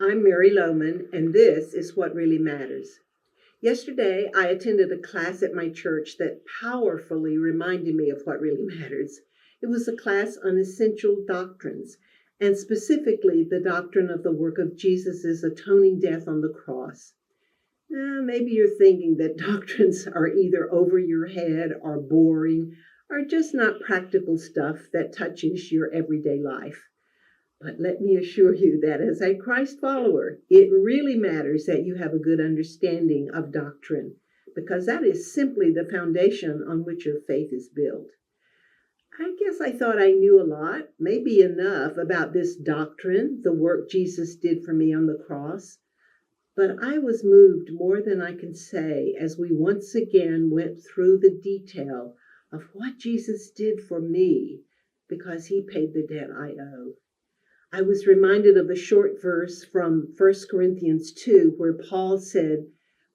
I'm Mary Lowman, and this is What Really Matters. Yesterday, I attended a class at my church that powerfully reminded me of what really matters. It was a class on essential doctrines, and specifically the doctrine of the work of Jesus' atoning death on the cross. Maybe you're thinking that doctrines are either over your head or boring or just not practical stuff that touches your everyday life. But let me assure you that as a Christ follower, it really matters that you have a good understanding of doctrine, because that is simply the foundation on which your faith is built. I guess I thought I knew a lot, maybe enough about this doctrine, the work Jesus did for me on the cross. But I was moved more than I can say as we once again went through the detail of what Jesus did for me because he paid the debt I owe. I was reminded of the short verse from 1 Corinthians 2, where Paul said,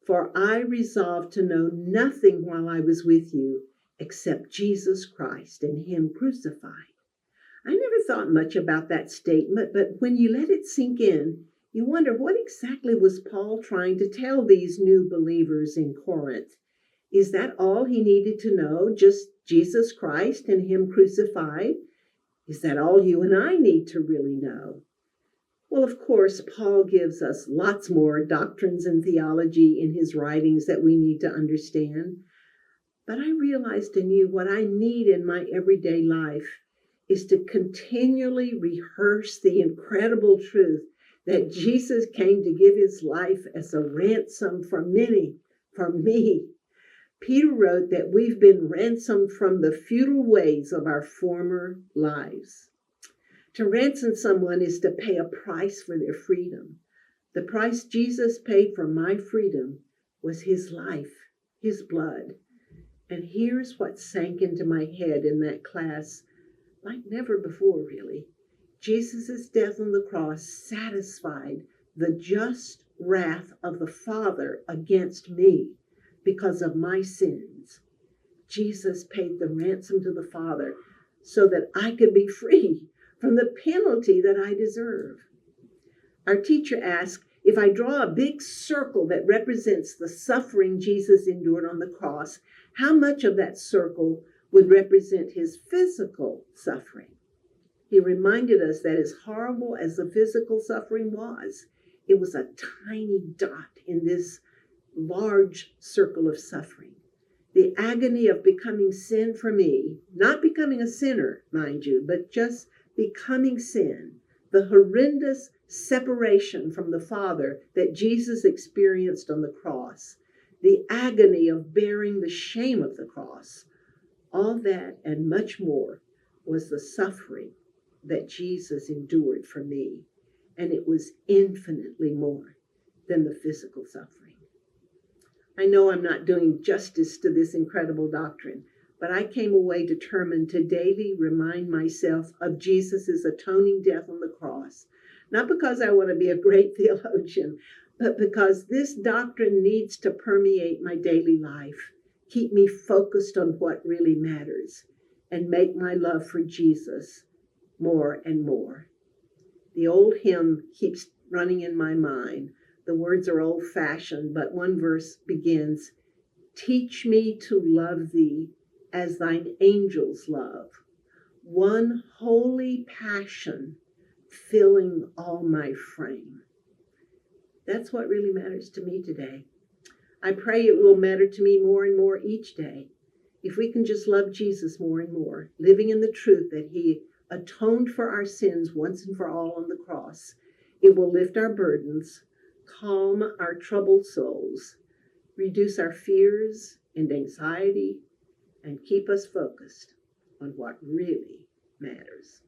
"For I resolved to know nothing while I was with you, except Jesus Christ and him crucified." I never thought much about that statement, but when you let it sink in, you wonder what exactly was Paul trying to tell these new believers in Corinth? Is that all he needed to know, just Jesus Christ and him crucified? Is that all you and I need to really know? Well, of course, Paul gives us lots more doctrines and theology in his writings that we need to understand. But I realized anew what I need in my everyday life is to continually rehearse the incredible truth that Jesus came to give his life as a ransom for many, for me. Peter wrote that we've been ransomed from the futile ways of our former lives. To ransom someone is to pay a price for their freedom. The price Jesus paid for my freedom was his life, his blood. And here's what sank into my head in that class, like never before, really. Jesus' death on the cross satisfied the just wrath of the Father against me because of my sins. Jesus paid the ransom to the Father so that I could be free from the penalty that I deserve. Our teacher asked, if I draw a big circle that represents the suffering Jesus endured on the cross, how much of that circle would represent his physical suffering? He reminded us that as horrible as the physical suffering was, it was a tiny dot in this large circle of suffering. The agony of becoming sin for me, not becoming a sinner, mind you, but just becoming sin, the horrendous separation from the Father that Jesus experienced on the cross, the agony of bearing the shame of the cross, all that and much more was the suffering that Jesus endured for me, and it was infinitely more than the physical suffering. I know I'm not doing justice to this incredible doctrine, but I came away determined to daily remind myself of Jesus' atoning death on the cross, not because I want to be a great theologian, but because this doctrine needs to permeate my daily life, keep me focused on what really matters, and make my love for Jesus more and more. The old hymn keeps running in my mind. The words are old-fashioned, but one verse begins, "Teach me to love thee as thine angels love, one holy passion filling all my frame." That's what really matters to me today. I pray it will matter to me more and more each day. If we can just love Jesus more and more, living in the truth that he atoned for our sins once and for all on the cross, it will lift our burdens, calm our troubled souls, reduce our fears and anxiety, and keep us focused on what really matters.